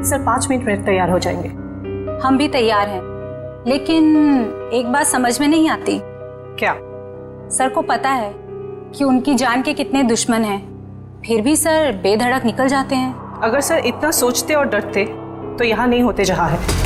Sir 5 minute में तैयार हो जाएंगे। हम भी तैयार हैं, लेकिन एक बात समझ में नहीं आती। क्या? सर को पता है कि उनकी जान के कितने दुश्मन हैं, फिर भी सर बेधड़क निकल जाते हैं। अगर सर इतना सोचते और डरते तो यहाँ नहीं होते जहाँ है।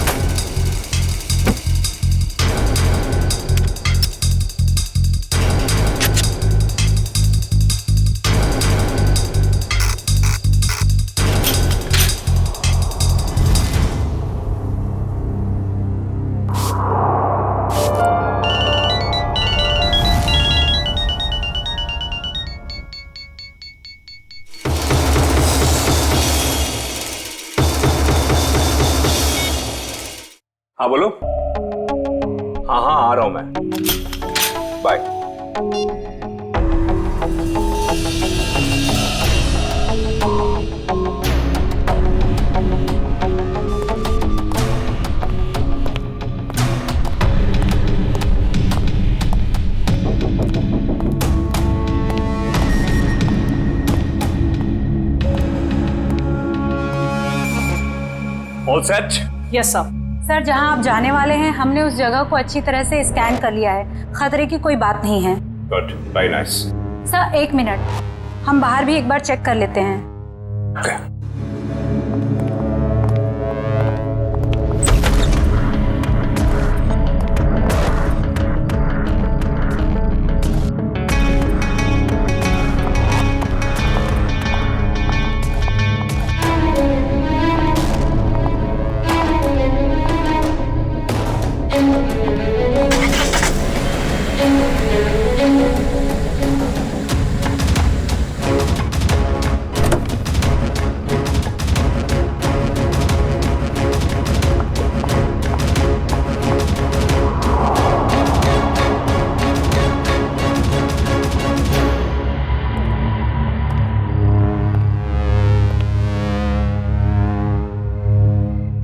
हाँ बोलो। हाँ हाँ आ रहा हूं मैं, bye. All set? Yes sir. Sir जहां आप जाने वाले हैं हमने उस जगह को अच्छी तरह से स्कैन कर लिया है, खतरे की कोई बात नहीं है। Good, very nice. Sir 1 minute, हम बाहर भी एक बार चेक कर लेते हैं। Okay.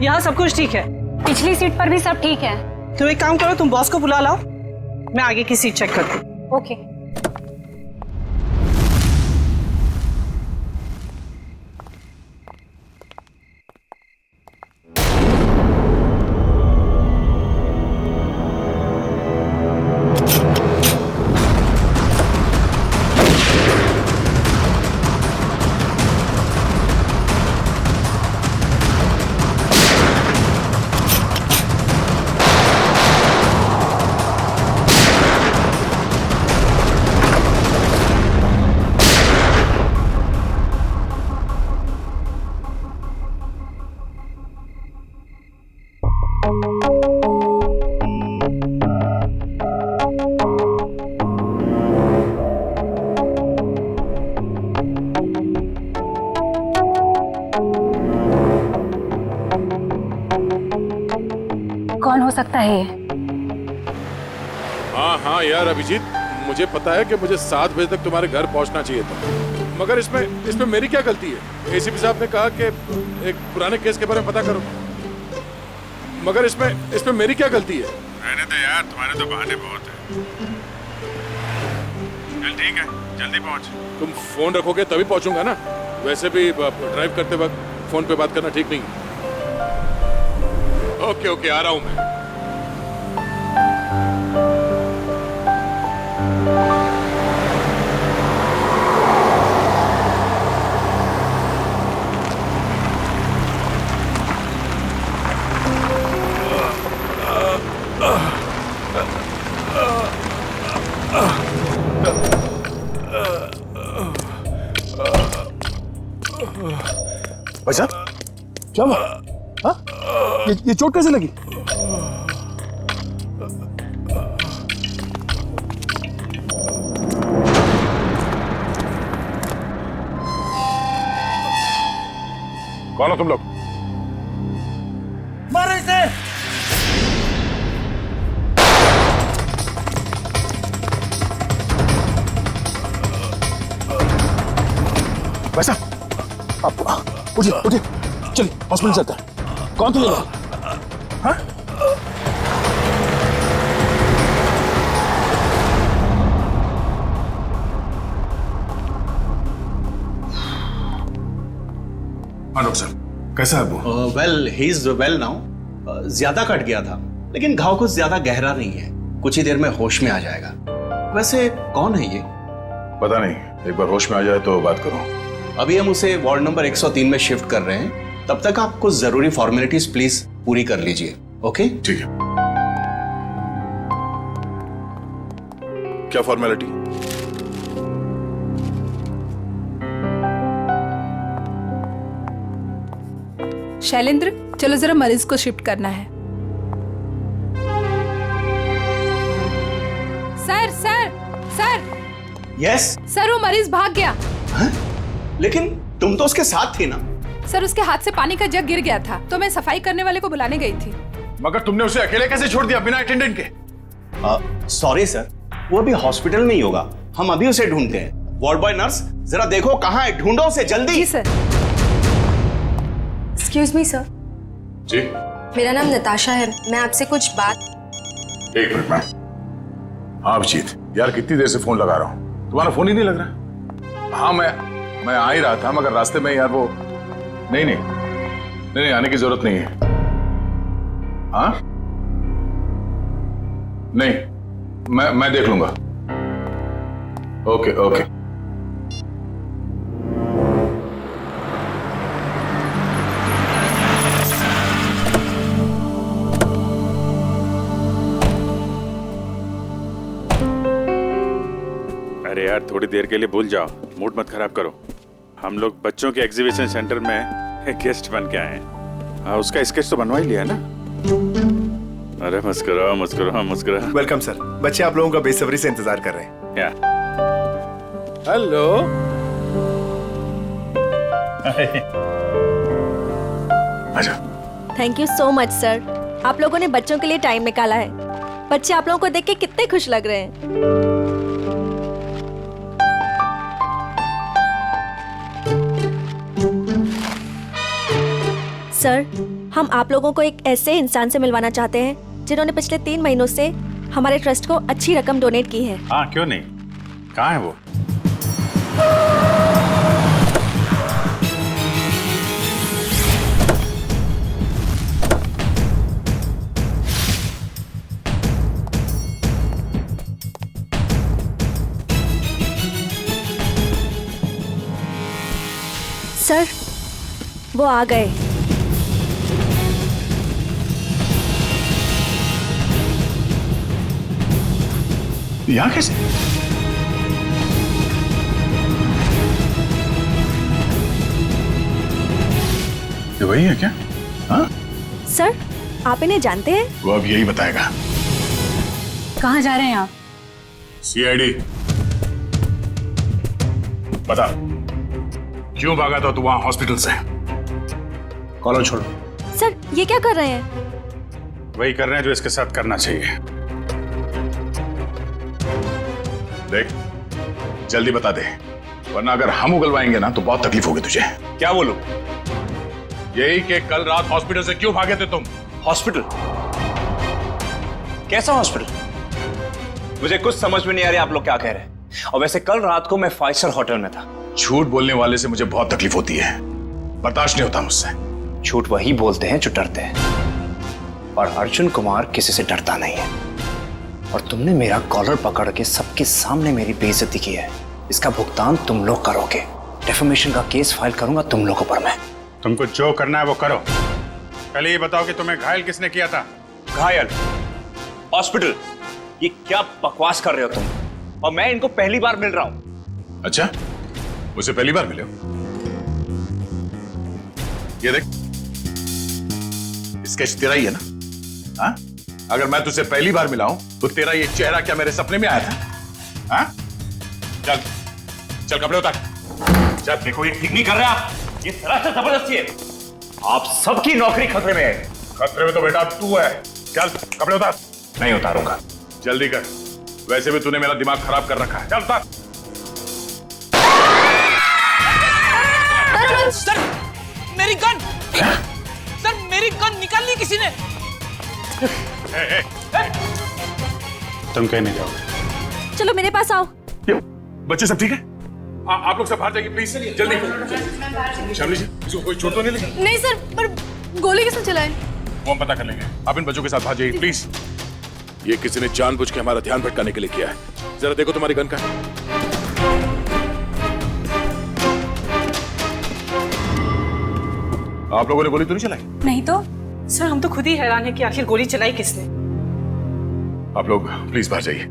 यहाँ सब कुछ ठीक है। पिछली सीट पर भी सब ठीक है। तुम एक काम करो, तुम बॉस को बुला लाओ, मैं आगे की सीट चेक करती हूँ। ओके। कौन हो सकता है ये? हाँ हाँ यार अभिजीत, मुझे पता है कि मुझे 7 बजे तक तुम्हारे घर पहुंचना चाहिए था, मगर इसमें मेरी क्या गलती है? एसीपी साहब ने कहा कि एक पुराने केस के बारे में पता करो, मगर इसमें मेरी क्या गलती है? रहने दो यार, तुम्हारे तो बहाने बहुत हैं। चल ठीक है, जल्दी पहुंच। तुम फोन रखोगे तभी पहुंचूंगा ना, वैसे भी ड्राइव करते वक्त फोन पे बात करना ठीक नहीं। ओके ओके, आ रहा हूं मैं। भाई साहब क्या हुआ? हाँ? ये चोट कैसे लगी? कौन हो तुम लोग? मारो इसे! भाई साहब आप उठिए उठिए, चलिए हॉस्पिटल चलते हैं। कौन थे ये लोग? हाँ? हाँ डॉक्टर साहब, कैसा है वो? Well he is well now. ज्यादा कट गया था, लेकिन घाव कुछ ज्यादा गहरा नहीं है, कुछ ही देर में होश में आ जाएगा। वैसे कौन है ये? पता नहीं, एक बार होश में आ जाए तो बात करो। अभी हम उसे वार्ड नंबर 103 में शिफ्ट कर रहे हैं, तब तक आप कुछ जरूरी फॉर्मेलिटीज प्लीज पूरी कर लीजिए। ओके? ठीक है। क्या फॉर्मेलिटी? शैलेंद्र, चलो जरा मरीज को शिफ्ट करना है। Sir sir sir yes. Sir, वो मरीज भाग गया। लेकिन तुम तो उसके साथ थी ना? सर, उसके हाथ से पानी का जग गिर गया था, तो मैं सफाई करने वाले को बुलाने गई थी। मगर तुमने उसे अकेले कैसे छोड़ दिया बिना अटेंडेंट के? सॉरी सर, वो अभी हॉस्पिटल में ही होगा, हम अभी उसे ढूंढते हैं। वार्ड बॉय नर्स, जरा देखो कहाँ है, ढूंढो उसे जल्दी। जी सर। एक्सक्यूज मी सर, जी। मेरा नाम नताशा है, मैं आपसे कुछ बात। एक मिनट मैम। हाँ अभिजीत, यार कितनी देर से फोन लगा रहा हूँ, तुम्हारा फोन ही नहीं लग रहा। हाँ मैं आ ही रहा था, मगर रास्ते में यार वो नहीं आने की जरूरत नहीं है। हाँ नहीं, मैं देख लूंगा। ओके। अरे यार, थोड़ी देर के लिए भूल जाओ, मूड मत खराब करो। हम लोग बच्चों के एग्जीबिशन सेंटर में गेस्ट बन के आए हैं। हाँ, उसका स्केच तो बनवा ही लिया है ना? अरे मुस्कुराओ। वेलकम सर, बच्चे आप लोगों का बेसब्री से इंतजार कर रहे हैं। या हेलो। आजा। Thank you so much sir, आप लोगों ने बच्चों के लिए टाइम निकाला है। बच्चे आप लोगों को देख के कितने खुश लग रहे हैं। सर, हम आप लोगों को एक ऐसे इंसान से मिलवाना चाहते हैं जिन्होंने पिछले 3 महीनों से हमारे ट्रस्ट को अच्छी रकम डोनेट की है। हाँ, क्यों नहीं, कहाँ है वो? सर, वो आ गए। यहाँ कैसे? ये वही है क्या? हाँ? सर, आप इन्हें जानते हैं? वो अब यही बताएगा। कहाँ जा रहे हैं आप? सीआईडी। बता, क्यों भागा था तू वहां हॉस्पिटल से? कॉलर छोड़ो। सर, ये क्या कर रहे हैं? वही कर रहे हैं जो इसके साथ करना चाहिए। देख, जल्दी बता दे, वरना अगर हम उगलवाएंगे ना तो बहुत तकलीफ होगी तुझे। क्या बोलूं? यही कि कल रात हॉस्पिटल से क्यों भागे थे तुम? हॉस्पिटल? कैसा हॉस्पिटल? मुझे कुछ समझ में नहीं आ रहा आप लोग क्या कह रहे हैं। और वैसे कल रात को मैं 5 स्टार होटल में था। झूठ बोलने वाले से मुझे बहुत तकलीफ होती है, बर्दाश्त नहीं होता मुझसे। झूठ वही बोलते हैं जो डरते हैं, और अर्जुन कुमार किसी से डरता नहीं है। और तुमने मेरा कॉलर पकड़ के सबके सामने मेरी बेइज्जती की है, इसका भुगतान तुम लोग करोगे। डिफेमेशन का केस फाइल करूंगा तुम लोगों पर मैं। तुमको जो करना है वो करो। पहले ये बताओ कि तुम्हें घायल किसने किया था? घायल? हॉस्पिटल? ये क्या बकवास कर रहे हो तुम? और मैं इनको पहली बार मिल रहा हूं। अच्छा, मुझे पहली बार मिले हो? ये देख, स्केच तेरा ही है ना? हाँ? अगर मैं तुझसे पहली बार मिला हूं तो तेरा ये चेहरा क्या मेरे सपने में आया था? हाँ? चल कपड़े उतार। जब देखो ये ठीक नहीं कर रहे आप, ये सरासर जबरदस्ती है। आप सबकी नौकरी खतरे में है। खतरे में तो बेटा तू है। चल कपड़े उतार। नहीं उतारूंगा। जल्दी कर, वैसे भी तूने मेरा दिमाग खराब कर रखा है। चल उतार। सर, मेरी गन! क्या? सर, मेरी गन निकाल ली किसी ने। तुम कहीं नहीं जाओगे। चलो मेरे पास आओ। बच्चे सब ठीक है? आप लोग सब बाहर जाइए प्लीज, जल्दी। शामली जी, इसको कोई चोट तो नहीं लगी? नहीं सर, पर गोली किसने चलाई? वो हम पता कर लेंगे। आप इन बच्चों के साथ बाहर जाइए प्लीज। ये किसी ने जानबूझ के हमारा ध्यान भटकाने के लिए किया है। जरा देखो तुम्हारी गन का है। आप लोगों ने गोली तो नहीं चलाई? नहीं तो। सर हम तो खुद ही हैरान है कि आखिर गोली चलाई किसने। आप लोग प्लीज बाहर जाइए।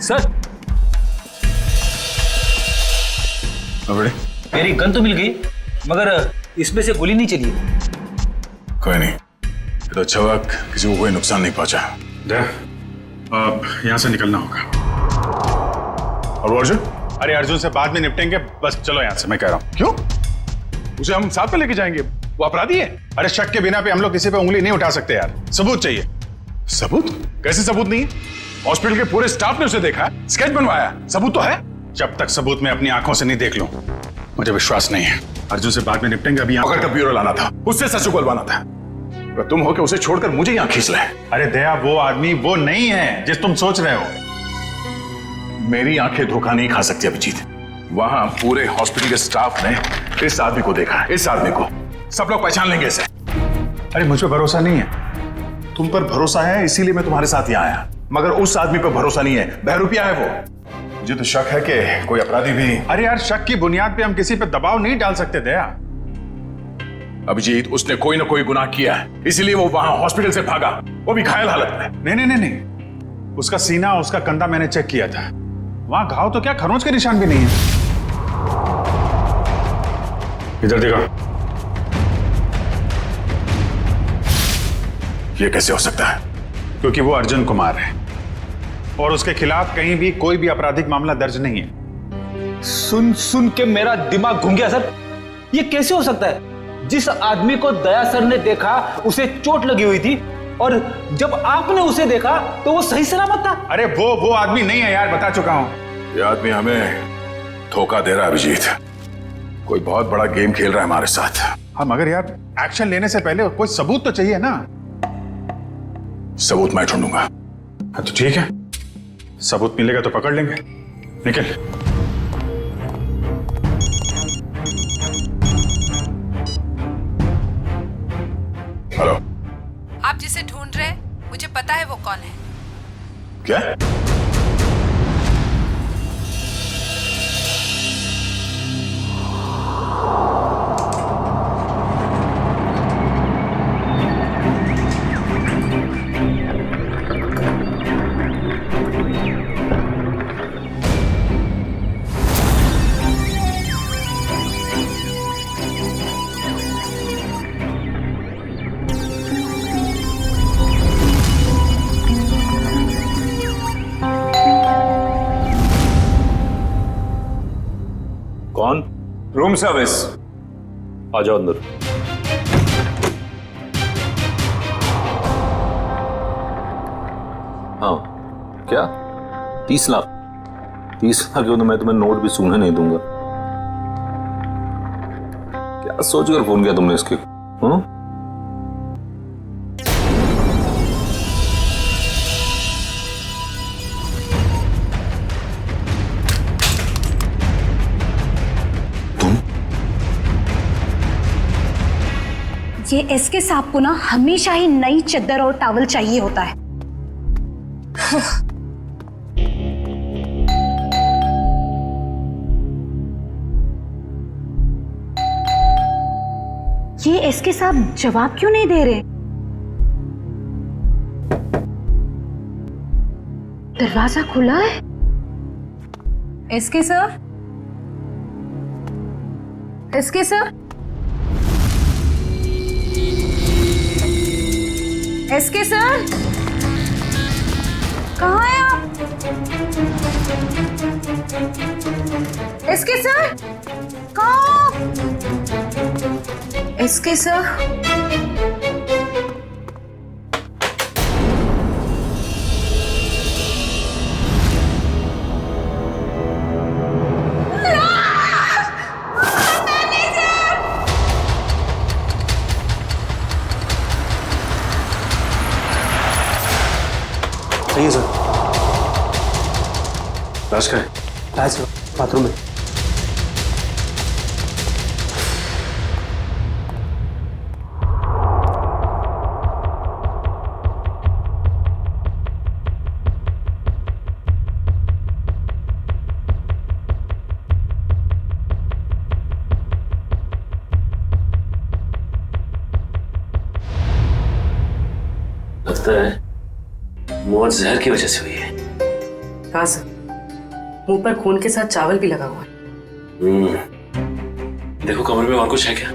सर बड़े, मेरी गन तो मिल गई, मगर इसमें से गोली नहीं चली। कोई नहीं, तो अच्छा हुआ किसी को कोई नुकसान नहीं पहुंचा। अब यहाँ से निकलना होगा। और वो अर्जुन? अरे अर्जुन से बाद में निपटेंगे, बस चलो यहाँ से। मैं कह रहा हूँ क्यों? उसे हम साथ में लेके जाएंगे, वो अपराधी है। अरे शक के बिना पे हम लोग किसी पे उंगली नहीं उठा सकते यार, सबूत चाहिए। सबूत? कैसे सबूत नहीं है? हॉस्पिटल के पूरे स्टाफ ने उसे देखा, स्केच बनवाया, सबूत तो है। जब तक सबूत मैं अपनी आंखों से नहीं देख लूं, मुझे विश्वास नहीं है। अर्जुन से बाद में निपटेंगे, अभी पकड़ कर ब्यूरो लाना था, उससे सच उगलवाना था। अगर तुम हो के उसे छोड़कर मुझे यहाँ खींच लाए। अरे दया, वो आदमी वो नहीं है जिस तुम सोच रहे हो। मेरी आंखें धोखा नहीं खा सकती अभिजीत। वहां पूरे हॉस्पिटल के स्टाफ ने इस आदमी को देखा, इस आदमी को सब लोग पहचान लेंगे इसे। अरे मुझ पर भरोसा नहीं है। तुम पर भरोसा है इसीलिए मैं तुम्हारे साथ यहाँ आया, मगर उस आदमी पर भरोसा नहीं है। बहरूपिया है वो। मुझे तो शक है कि कोई अपराधी भी। अरे यार, शक की बुनियाद पे हम किसी पे दबाव नहीं डाल सकते दया। अभिजीत, उसने कोई ना कोई गुनाह किया है, इसीलिए वो वहां हॉस्पिटल से भागा, वो भी घायल हालत में। नहीं नहीं नहीं नहीं, उसका सीना, उसका कंधा मैंने चेक किया था। वहां घाव तो क्या, खरोंच के निशान भी नहीं है। इधर देखो। ये कैसे हो सकता है? क्योंकि वो अर्जुन कुमार है और उसके खिलाफ कहीं भी कोई भी आपराधिक मामला दर्ज नहीं है। सुन सुन के मेरा दिमाग घूम गया सर। ये कैसे हो सकता है? जिस आदमी को दया सर ने देखा उसे चोट लगी हुई थी, और जब आपने उसे देखा तो वो सही सलामत था। अरे वो आदमी नहीं है यार, बता चुका हूं। ये आदमी हमें धोखा दे रहा है अभिजीत। कोई बहुत बड़ा गेम खेल रहा है हमारे साथ। हाँ, मगर यार एक्शन लेने से पहले कोई सबूत तो चाहिए ना। सबूत मैं ढूंढूंगा। हाँ तो ठीक है, सबूत मिलेगा तो पकड़ लेंगे। निकल। हेलो। आप जिसे ढूंढ रहे हैं, मुझे पता है वो कौन है। क्या? कौन? Room service. आ जाओ अंदर। हाँ क्या? 30 लाख? 30 लाख क्यों? तो मैं तुम्हें नोट भी सूंघने नहीं दूंगा। क्या सोचकर फोन किया तुमने इसके? हाँ? ये एसके साहब को ना हमेशा ही नई चद्दर और टॉवल चाहिए होता है। ये एसके साहब जवाब क्यों नहीं दे रहे? दरवाजा खुला है। S K sir, S K sir, S K sir, कहाँ हैं आप? एसके सर, कहाँ? एसके सर, सही है सर। लाश का है? है सर, बाथरूम में। लगता है मौत जहर की वजह से हुई है। कहाँ सर? मुंह पर खून के साथ चावल भी लगा हुआ है। देखो कमरे में और कुछ है क्या?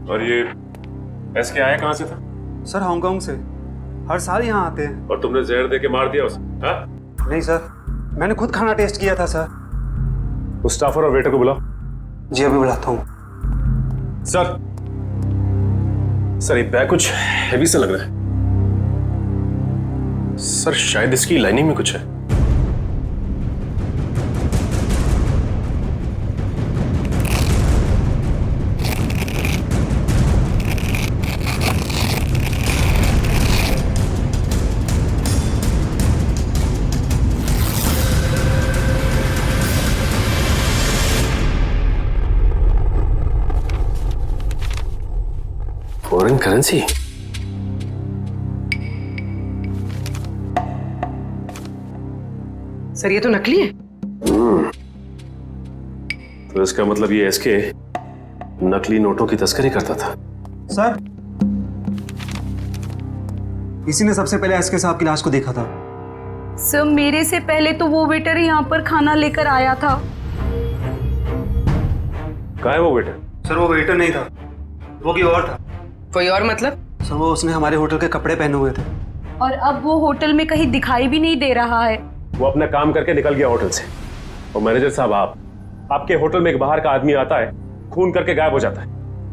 और ये एसके आया कहाँ से था? सर हांगकांग से, हर साल यहाँ आते हैं। और तुमने जहर दे के मार दिया उसे? हाँ? नहीं सर, मैंने खुद खाना टेस्ट किया था सर। उस स्टाफर और वेटर को बुलाओ। जी अभी बुलाता हूँ। सर ये बैग कुछ हेवी सा लग रहा है। सर शायद इसकी लाइनिंग में कुछ है। Foreign currency? सर ये तो नकली है। तो इसका मतलब ये एसके नकली नोटों की तस्करी करता था। सर इसी ने सबसे पहले एसके साहब की लाश को देखा था। सर मेरे से पहले तो वो वेटर यहाँ पर खाना लेकर आया था। कहाँ है वो वेटर? सर वो वेटर नहीं था, वो कोई और था। कोई और मतलब? सर वो उसने हमारे होटल के कपड़े पहने हुए थे। और अब वो होटल में कहीं दिखाई भी नहीं दे रहा है। वो अपना काम करके निकल गया होटल से। और मैनेजर साहब आपके होटल में एक बाहर का आदमी आता है, खून करके गायब हो जाता है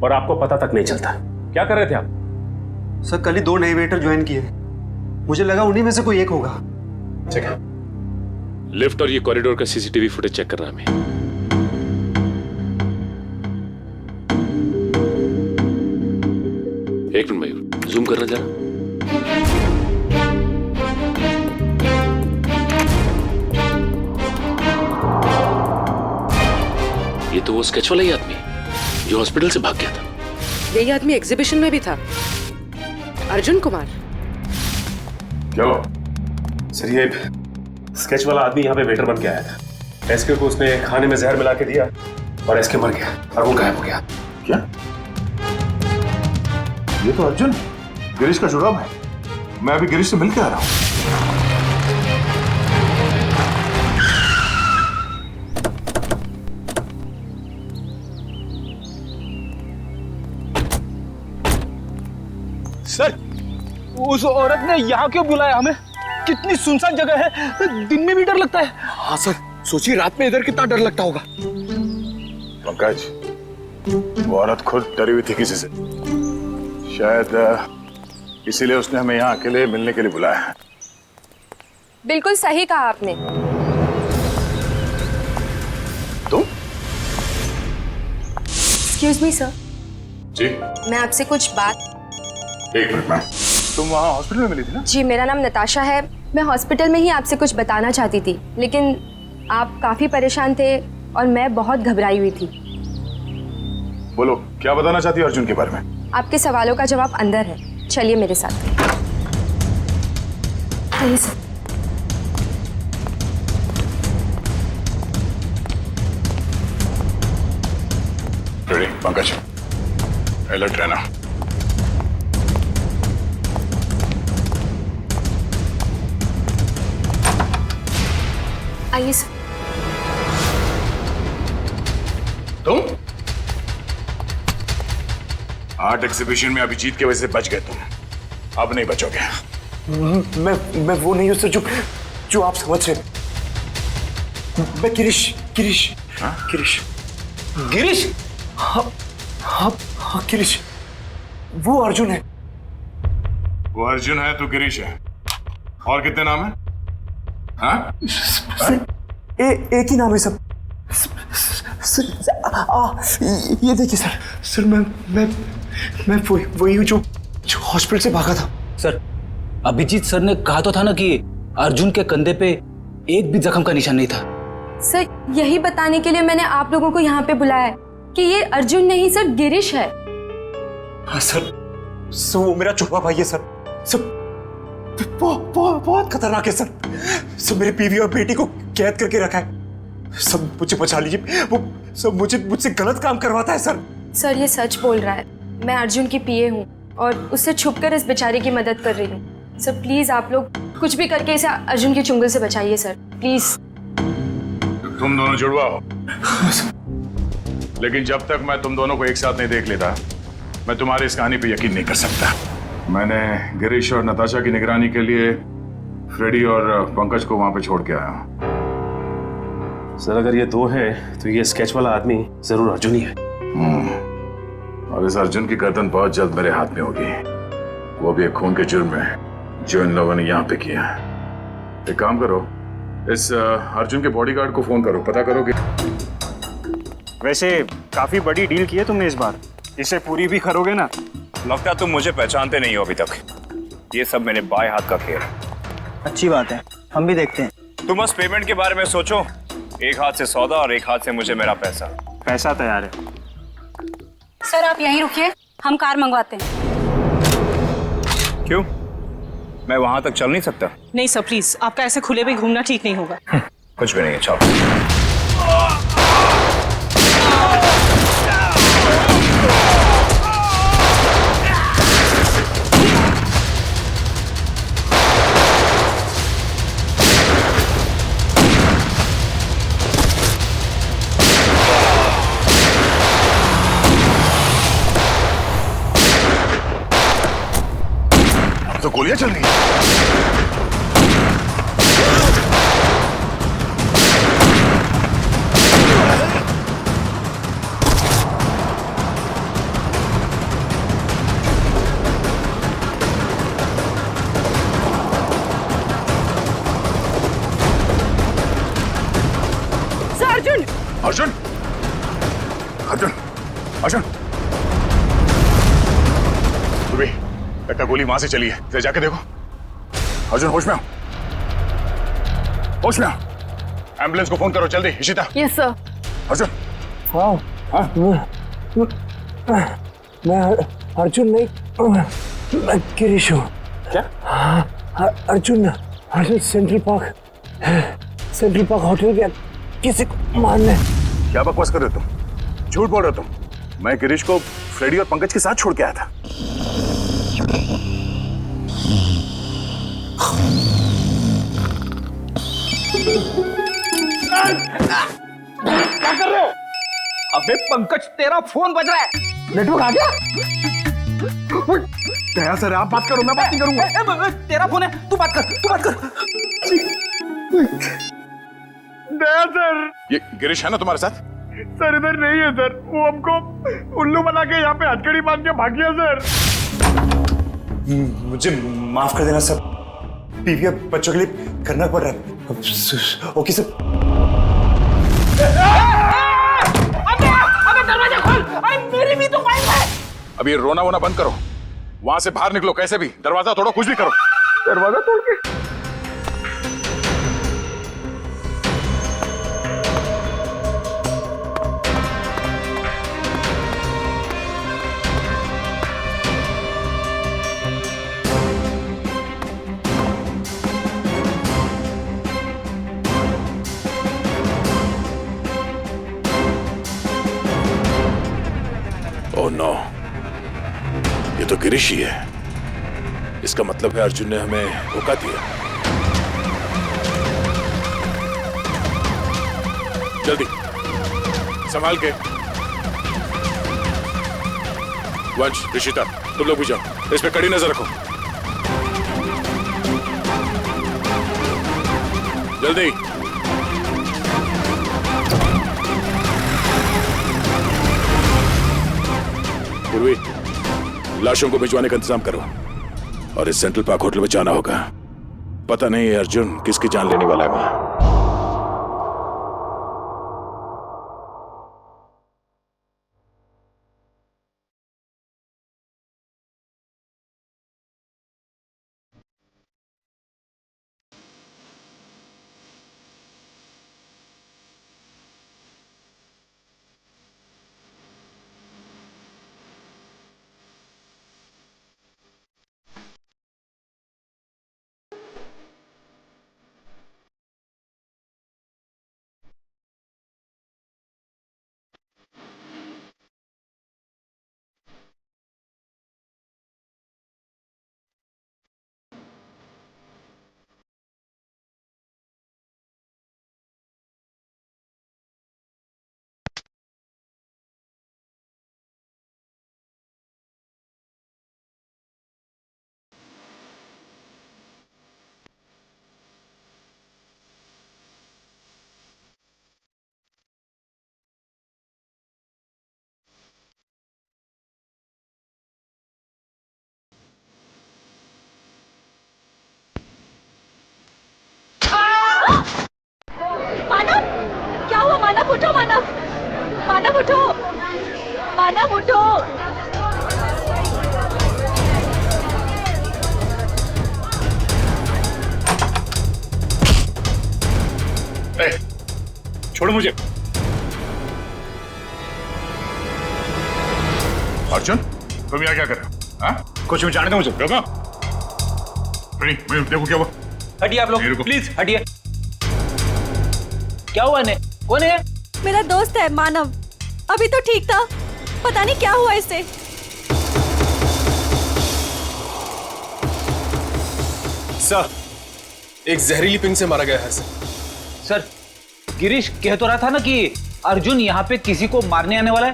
और आपको पता तक नहीं चलता। क्या कर रहे थे आप? सर कल ही 2 नए वेटर ज्वाइन किए, मुझे लगा उन्हीं में से कोई एक होगा। ठीक है। लिफ्ट और ये कॉरिडोर का सीसीटीवी फुटेज चेक कर रहा हमें। एक मिनट मयूर, जूम करना जरा। ये तो वो स्केच वाला ही आदमी जो हॉस्पिटल से भाग गया था। यही आदमी एग्जीबिशन में भी था, अर्जुन कुमार। क्या हुआ? सर ये स्केच वाला आदमी यहाँ पे वेटर बन के आया था। एसके को उसने खाने में जहर मिला के दिया और एसके मर गया और वो गायब हो गया। क्या? ये तो अर्जुन गिरीश का जुड़ाव है। मैं अभी गिरीश से मिल के आ रहा हूँ। सर उस औरत ने यहाँ क्यों बुलाया हमें? कितनी सुनसान जगह है, दिन में भी डर लगता है। हाँ सर, सोचिए रात में इधर कितना डर लगता होगा। पंकज, वो औरत खुद डरी हुई थी किसी से, शायद इसीलिए उसने हमें यहाँ अकेले मिलने के लिए बुलाया है। बिल्कुल सही कहा आपने। तुम? एक्सक्यूज मी सर, जी मैं आपसे कुछ बात। एक मिनट मैम, तुम वहाँ हॉस्पिटल में मिली थी ना? जी मेरा नाम नताशा है, मैं हॉस्पिटल में ही आपसे कुछ बताना चाहती थी, लेकिन आप काफी परेशान थे और मैं बहुत घबराई हुई थी। बोलो क्या बताना चाहती हो अर्जुन के बारे में? आपके सवालों का जवाब अंदर है, चलिए मेरे साथ। आइए सर। रेडी पंकज, अलर्ट रहना। आइए सर। तुम आर्ट एग्जीबिशन में अभिजीत की वजह से बच गए तुम, अब नहीं बचोगे। मैं वो नहीं हूं सर जो आप समझ रहे। मैं गिरीश। हाँ? गिरीश? हाँ गिरीश, वो अर्जुन है। वो अर्जुन है, तू गिरीश है। और कितने नाम है? हाँ? एक ही नाम है सब। ये देखिए सर, सर मैं वही हूँ जो हॉस्पिटल से भागा था। सर, अभिजीत सर ने कहा तो था ना कि अर्जुन के कंधे पे एक भी जख्म का निशान नहीं था। सर, यही बताने के लिए मैंने आप लोगों को यहाँ पे बुलाया है कि ये अर्जुन नहीं सर, गिरीश है। हाँ सर, वो मेरा छुपा भाई है सर। बहुत खतरनाक है सर। सब मेरी बीवी और बेटी को कैद करके रखा है। सब मुझे बचा लीजिए, वो सब मुझसे गलत काम करवाता है सर। सर, ये सच बोल रहा है। मैं अर्जुन की पीए हूँ और उससे छुपकर इस बेचारे की मदद कर रही हूँ। सर प्लीज आप लोग कुछ भी करके इसे अर्जुन की चुंगल से बचाइए सर, प्लीज। तुम दोनों जुड़वा हो, लेकिन जब तक मैं तुम दोनों को एक साथ नहीं देख लेता, मैं तुम्हारी इस कहानी पे यकीन नहीं कर सकता। मैंने गिरीश और नताशा की निगरानी के लिए फ्रेडी और पंकज को वहां पे छोड़ के आया हूं। सर, अगर ये दो हैं तो ये स्केच वाला आदमी जरूर अर्जुन ही है। और इस अर्जुन की गर्दन बहुत जल्द मेरे हाथ में होगी, वो भी एक खून के जुर्म में जो इन लोगों ने यहाँ पे किया है। एक काम करो, इस अर्जुन के बॉडीगार्ड को फोन करो, पता करो कि। वैसे काफी बड़ी डील की है तुमने इस बार, इसे पूरी भी करोगे ना? लगता है तुम मुझे पहचानते नहीं हो अभी तक। ये सब मेरे बाएं हाथ का खेल है। अच्छी बात है, हम भी देखते हैं। तुम बस पेमेंट के बारे में सोचो, एक हाथ से सौदा और एक हाथ से मुझे मेरा पैसा। पैसा तैयार है। सर आप यहीं रुकिए, हम कार मंगवाते हैं। क्यों, मैं वहां तक चल नहीं सकता? नहीं सर प्लीज, आपका ऐसे खुले में घूमना ठीक नहीं होगा। कुछ भी नहीं है, चलो। तो गोलियां चल रही हैं। अर्जुन अर्जुन अर्जुन अर्जुन, तुम्हें लगता गोली वहां से चली है, जरा जाके देखो। अर्जुन होश में आओ, होश में आओ। एम्बुलेंस को फोन करो जल्दी। इशिता। Yes sir. अर्जुन। हाँ, मैं अर्जुन नहीं, मैं गिरीश हूँ। क्या? अर्जुन सेंट्रल पार्क होटल गया किसी को मारने। क्या बकवास कर रहे हो तुम? झूठ बोल रहे हो तुम। मैं गिरीश को फ्रेडी और पंकज के साथ छोड़ के आया था। क्या कर रहे हो? अबे पंकज, तेरा फोन बज रहा है। नेटवर्क आ गया? क्या सर, आप बात करो, मैं बात नहीं करूंगा। तेरा फोन है, तू बात कर। दया सर। ये गिरीश है ना तुम्हारे साथ? सर इधर नहीं है सर, वो हमको उल्लू बना के यहाँ पे हथकड़ी बांध के भाग गया सर। मुझे माफ कर देना सर, बीवी और बच्चों के लिए करना पड़ रहा है। Okay sir. अबे दरवाजा खोल, मेरी भी तो वाइफ है। अब ये रोना वोना बंद करो, वहां से बाहर निकलो कैसे भी, दरवाजा तोड़ो, कुछ भी करो। दरवाजा तोड़ के? ओह नो, ये तो गिरीश ही है। इसका मतलब है अर्जुन ने हमें धोखा दिया। जल्दी संभाल के। वंश, ऋषिता, तुम लोग भी जाओ, इस पे कड़ी नजर रखो। जल्दी। पूर्वी, लाशों को भिजवाने का इंतजाम करो और इस सेंट्रल पार्क होटल में जाना होगा। पता नहीं ये अर्जुन किसकी जान लेने वाला है वहां। मानव, क्या हुआ? मानव उठो, मानव, मानव उठो, मानव उठो। छोड़ो मुझे। अर्जुन, तुम यहाँ क्या कर रहे हो? हाँ? कुछ भी जाने दो मुझे। रुको। नहीं, मैं देखो क्या हुआ। हटिए आप लोग, प्लीज हटिए। क्या हुआ इन्हें? कौन है? मेरा दोस्त है मानव। अभी तो ठीक था, पता नहीं क्या हुआ इसे। सर, एक जहरीली पिंग से मारा गया है सर, गिरीश कह तो रहा था ना कि अर्जुन यहाँ पे किसी को मारने आने वाला है।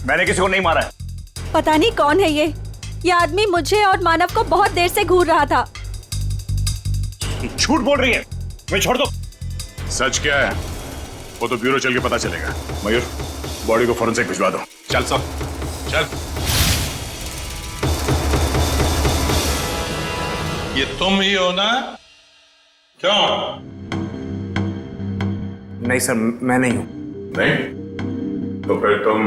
मैंने किसी को नहीं मारा है। पता नहीं कौन है ये आदमी मुझे और मानव को बहुत देर से घूर रहा था। झूठ बोल रही है। मैं छोड़ दो। सच क्या है वो तो ब्यूरो चल के पता चलेगा। मयूर, बॉडी को फॉरेंसिक भिजवा दो। चल सब, चल। ये तुम ही हो ना? क्यों? नहीं सर, मैं नहीं हूं। नहीं? तो फिर तुम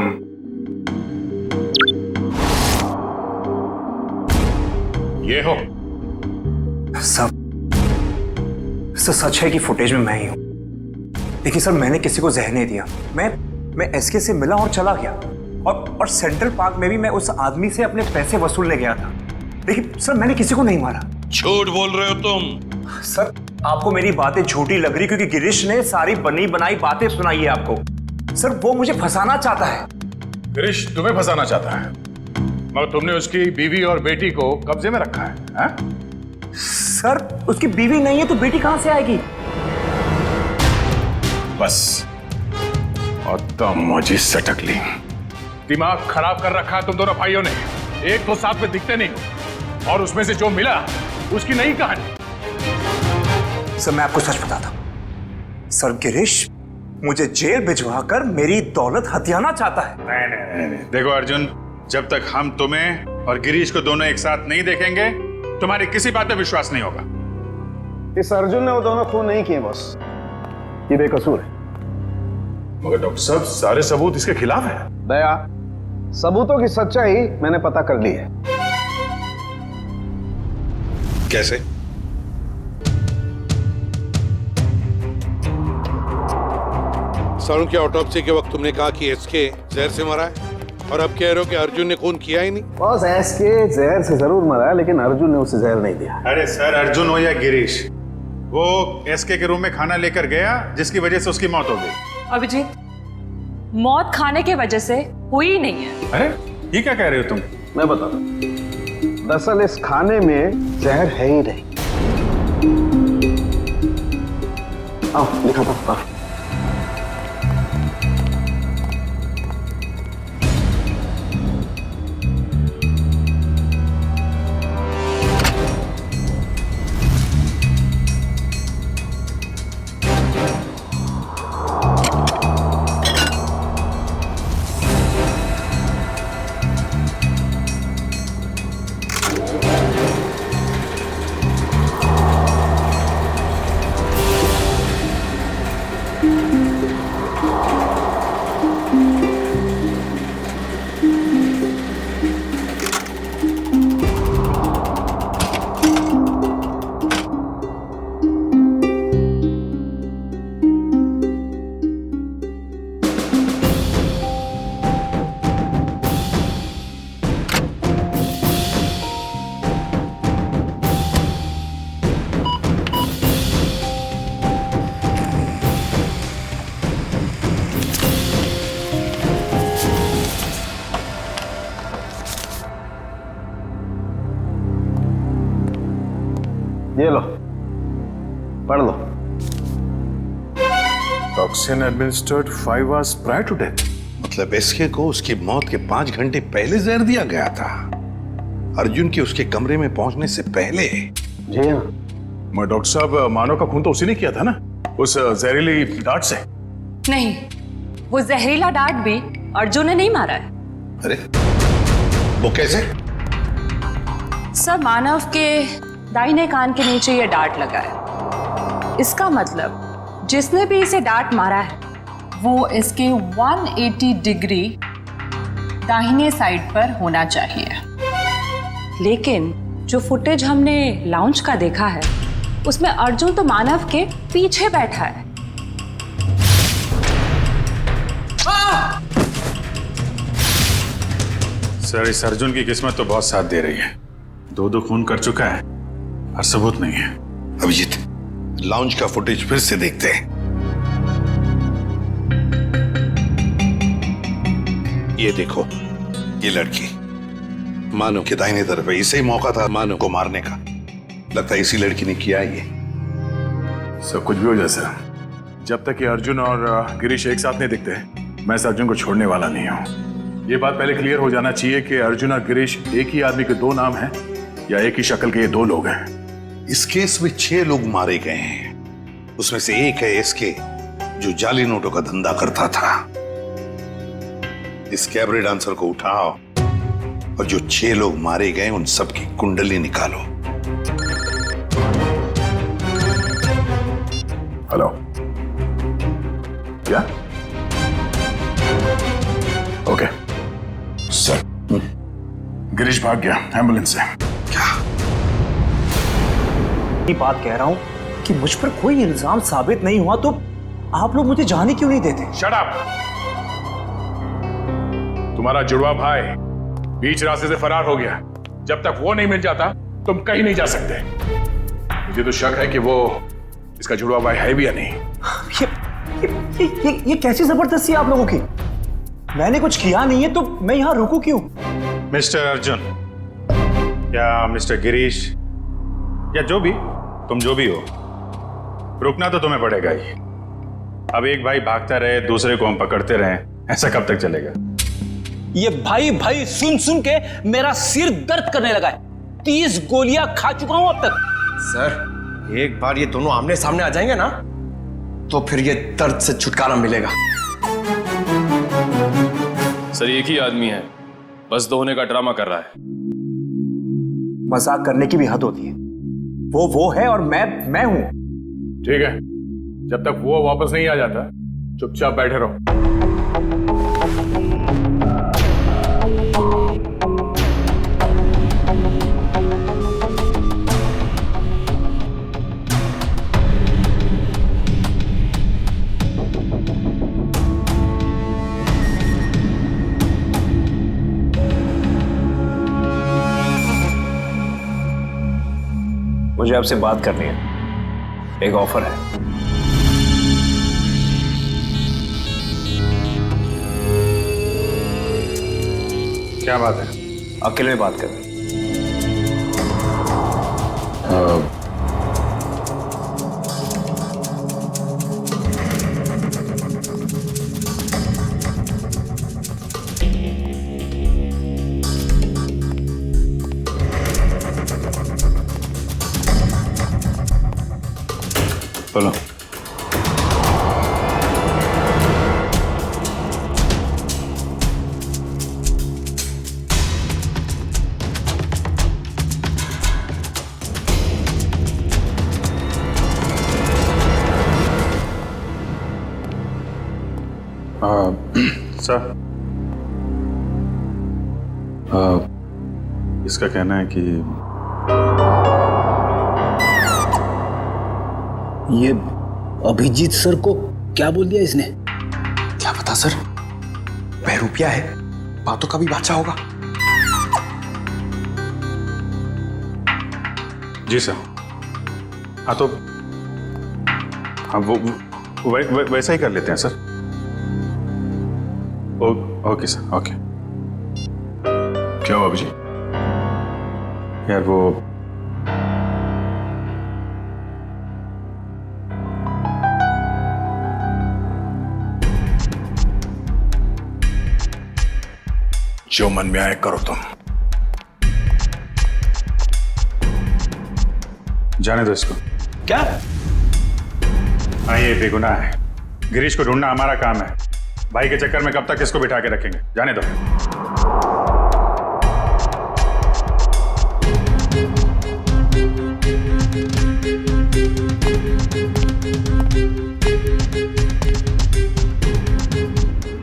ये हो? सब सच है कि फुटेज में मैं ही हूं। देखिए सर, मैंने किसी को जहर नहीं दिया। मैं एसके से मिला और चला गया। और सेंट्रल पार्क में भी मैं उस आदमी से अपने पैसे वसूलने गया था। देखिए सर, मैंने किसी को नहीं मारा। झूठ बोल रहे हो तुम। सर, आपको मेरी बातें झूठी लग रही क्योंकि गिरीश ने सारी बनी बनाई बातें सुनाई है आपको। सर, वो मुझे फंसाना चाहता है। गिरीश तुम्हें फंसाना चाहता है, मगर तुमने उसकी बीवी और बेटी को कब्जे में रखा है, हा? सर, उसकी बीवी नहीं है तो बेटी कहां से आएगी? बस, और तुम मुझे सटक ली। दिमाग खराब कर रखा है तुम दोनों भाइयों ने। एक तो साथ में दिखते नहीं हो, और उसमें से जो मिला उसकी नई कहानी। सर, मैं आपको सच बताता हूं। सर, गिरीश मुझे जेल भिजवाकर मेरी दौलत हथियाना चाहता है। नहीं। देखो अर्जुन, जब तक हम तुम्हें और गिरीश को दोनों एक साथ नहीं देखेंगे, तुम्हारी किसी बात पे विश्वास नहीं होगा। इस अर्जुन ने वो दोनों खून नहीं किए बॉस, ये बेकसूर है। मगर डॉक्टर साहब, सारे सबूत इसके खिलाफ है। दया, सबूतों की सच्चाई मैंने पता कर ली है। कैसे? सारुण की ऑटोप्सी के वक्त तुमने कहा कि एसके जहर से मरा है, और अब कह रहे हो कि अर्जुन ने खून किया ही नहीं। बॉस, एसके जहर से जरूर मरा है, लेकिन अर्जुन ने उसे जहर नहीं दिया। अरे सर, अर्जुन हो या गिरीश, वो एसके के रूम में खाना लेकर गया जिसकी वजह से उसकी मौत हो गई। अभिजीत, मौत खाने की वजह से हुई ही नहीं है। अरे ये क्या कह रहे हो तुम? मैं बताता हूं। दरअसल इस खाने में जहर है ही नहीं। आओ दिखाता हूं। ये लो, पढ़ लो। Toxin administered 5 hours prior to death। मतलब एसके को उसकी मौत के 5 घंटे पहले जहर दिया गया था, अर्जुन के उसके कमरे में पहुंचने से पहले। जी हाँ। मगर डॉक्टर साहब, मानव का खून तो उसी ने किया था ना, उस जहरीली डार्ट से। नहीं, वो जहरीला डार्ट भी अर्जुन ने नहीं मारा है। अरे वो कैसे? सर, मानव के दाहिने कान के नीचे ये डार्ट लगा है। इसका मतलब जिसने भी इसे डार्ट मारा है वो इसके 180 डिग्री दाहिने साइड पर होना चाहिए। लेकिन जो फुटेज हमने लाउंज का देखा है उसमें अर्जुन तो मानव के पीछे बैठा है। सर, इस अर्जुन की किस्मत तो बहुत साथ दे रही है। 2 खून कर चुका है और सबूत नहीं है। अभिजीत, लाउंज का फुटेज फिर से देखते हैं। ये देखो, ये लड़की मानव के दाहिने तरफ है। इसे ही मौका था मानव को मारने का। लगता है इसी लड़की ने किया ये। सब कुछ भी हो जाए सर, जब तक ये अर्जुन और गिरीश एक साथ नहीं दिखते, मैं इस अर्जुन को छोड़ने वाला नहीं हूं। ये बात पहले क्लियर हो जाना चाहिए कि अर्जुन और गिरीश एक ही आदमी के 2 नाम हैं या एक ही शक्ल के ये 2 लोग हैं। इस केस में 6 लोग मारे गए हैं। उसमें से एक है एसके, जो जाली नोटों का धंधा करता था। इस कैबरे डांसर को उठाओ और जो 6 लोग मारे गए उन सबकी कुंडली निकालो। हेलो, क्या? ओके सर, गिरीश भाग गया एम्बुलेंस से। ये बात कह रहा हूं कि मुझ पर कोई इल्जाम साबित नहीं हुआ तो आप लोग मुझे जाने क्यों नहीं देते? Shut up! तुम्हारा जुड़वा भाई बीच रास्ते से फरार हो गया। जब तक वो नहीं मिल जाता तुम कहीं नहीं जा सकते। मुझे तो शक है कि वो इसका जुड़वा भाई है भी या नहीं। ये कैसी जबरदस्ती है आप लोगों की? मैंने कुछ किया नहीं है तो मैं यहां रुकूं क्यों? मिस्टर अर्जुन या मिस्टर गिरीश या जो भी, तुम जो भी हो, रुकना तो तुम्हें पड़ेगा ही। अब एक भाई भागता रहे, दूसरे को हम पकड़ते रहे, ऐसा कब तक चलेगा? ये भाई भाई सुन सुन के मेरा सिर दर्द करने लगा है। 30 गोलियां खा चुका हूं अब तक। सर, एक बार ये दोनों आमने सामने आ जाएंगे ना तो फिर ये दर्द से छुटकारा मिलेगा। सर, एक ही आदमी है, बस 2 होने का ड्रामा कर रहा है। मजाक करने की भी हद होती है। वो है और मैं हूं। ठीक है, जब तक वो वापस नहीं आ जाता चुपचाप बैठे रहो। मुझे आपसे बात करनी है, एक ऑफर है। क्या बात है? अकेले में बात कर। बोलो। सर, इसका कहना है कि ये अभिजीत सर को क्या बोल दिया इसने? क्या पता सर, बहरूपिया है, बातों का भी बादशाह होगा। जी सर। हाँ तो हाँ वो वैसा ही कर लेते हैं सर। Okay sir, okay. क्या हुआ अभिजीत? यार वो जो मन में आए करो तुम। जाने दो इसको। क्या? हाँ ये बेगुनाह है। गिरीश को ढूंढना हमारा काम है। भाई के चक्कर में कब तक इसको बिठा के रखेंगे? जाने दो।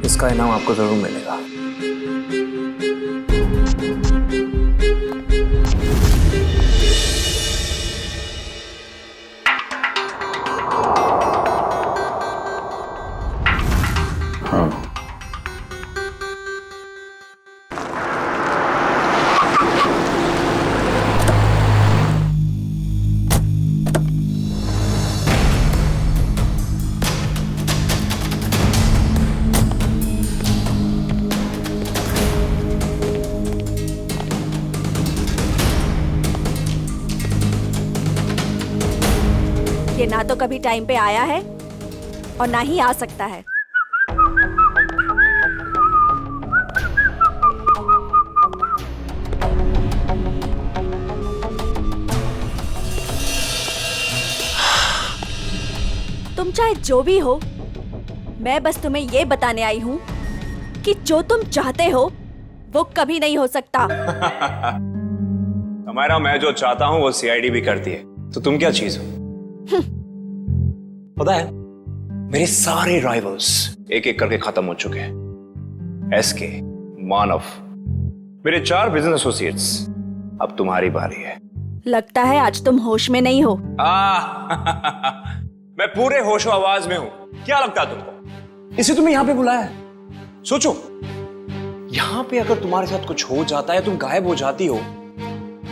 इसका इनाम आपको जरूर मिलेगा। ये ना तो कभी टाइम पे आया है और ना ही आ सकता है। तुम चाहे जो भी हो, मैं बस तुम्हें ये बताने आई हूँ कि जो तुम चाहते हो वो कभी नहीं हो सकता। हमारा मैं जो चाहता हूँ वो सीआईडी भी करती है, तो तुम क्या चीज हो? पता है, मेरे सारे राइवल्स एक एक करके खत्म हो चुके हैं। एसके, मानव, मेरे 4 बिजनेस एसोसिएट्स। अब तुम्हारी बारी है। लगता है आज तुम होश में नहीं हो। मैं पूरे होशो आवाज में हूं। क्या लगता है तुमको? इसे तुम्हें यहां पे बुलाया है। सोचो, यहां पे अगर तुम्हारे साथ कुछ हो जाता है, तुम गायब हो जाती हो,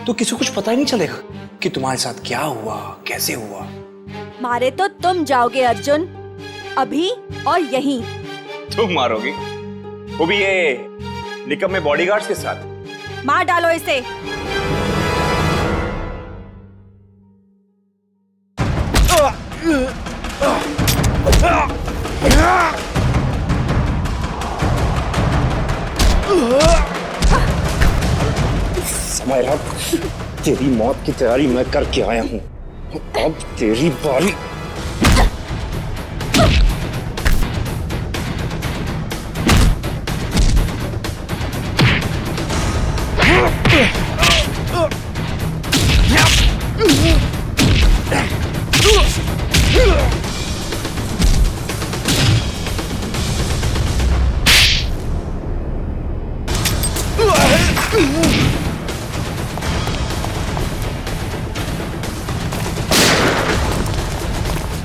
तो किसी को कुछ पता ही नहीं चलेगा कि तुम्हारे साथ क्या हुआ, कैसे हुआ। मारे तो तुम जाओगे अर्जुन, अभी और यहीं। तुम मारोगी? वो भी ये निकम्मे बॉडीगार्ड्स के साथ? मार डालो इसे। समायरा, तेरी मौत की तैयारी मैं करके आया हूं। अब तेरी बारी।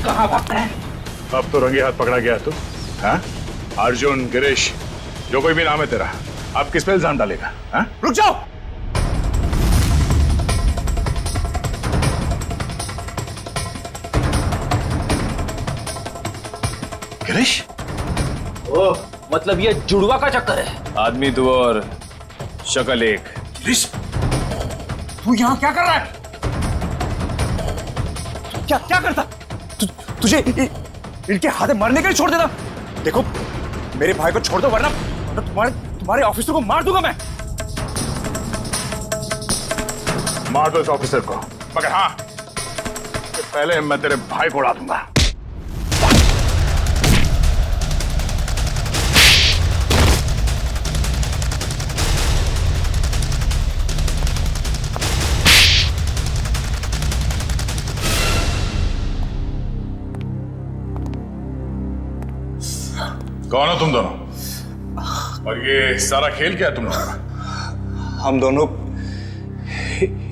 कहाँ भागता है? अब तो रंगे हाथ पकड़ा गया तू। हाँ? अर्जुन, गिरीश, जो कोई भी नाम है तेरा, अब किस पे इल्जाम डालेगा? हाँ? रुक जाओ। गिरीश? ओह, मतलब ये जुड़वा का चक्कर है। आदमी दो और शक्ल एक। गिरीश, तू यहाँ क्या कर रहा है? क्या करता? तुझे इनके हाथे मरने के लिए छोड़ देना। देखो, मेरे भाई को छोड़ दो, वरना तुम्हारे ऑफिसर को मार दूंगा मैं। मार दो इस ऑफिसर को, मगर हाँ, पहले मैं तेरे भाई को उड़ा दूंगा। कौन हो तुम दोनों? और ये सारा खेल क्या है तुम लोगों का? हम दोनों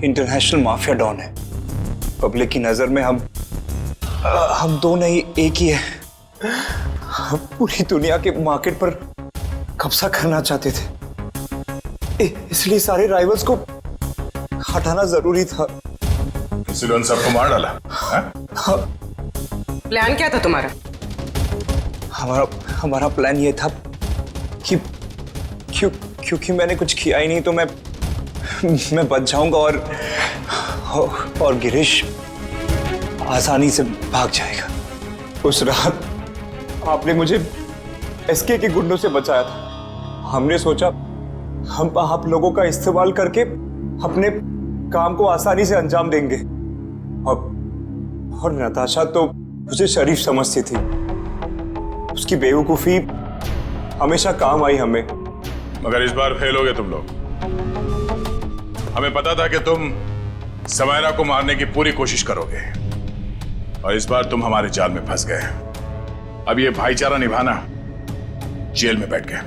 इंटरनेशनल माफिया डॉन है। पब्लिक की नजर में हम हम दो नहीं एक ही है। हम पूरी दुनिया के मार्केट पर कब्जा करना चाहते थे, इसलिए सारे राइवल्स को हटाना जरूरी था। इसलिए उन सबको मार डाला? प्लान क्या था तुम्हारा? हमारा प्लान ये था कि क्योंकि मैंने कुछ किया ही नहीं तो मैं बच जाऊंगा और गिरीश आसानी से भाग जाएगा। उस रात आपने मुझे एसके के गुंडों से बचाया था। हमने सोचा हम आप लोगों का इस्तेमाल करके अपने काम को आसानी से अंजाम देंगे, और नताशा तो मुझे शरीफ समझती थी। उसकी बेवकूफी हमेशा काम आई हमें। मगर इस बार फेल हो गए तुम लोग। हमें पता था कि तुम समायरा को मारने की पूरी कोशिश करोगे, और इस बार तुम हमारे जाल में फंस गए। अब ये भाईचारा निभाना जेल में बैठ गए।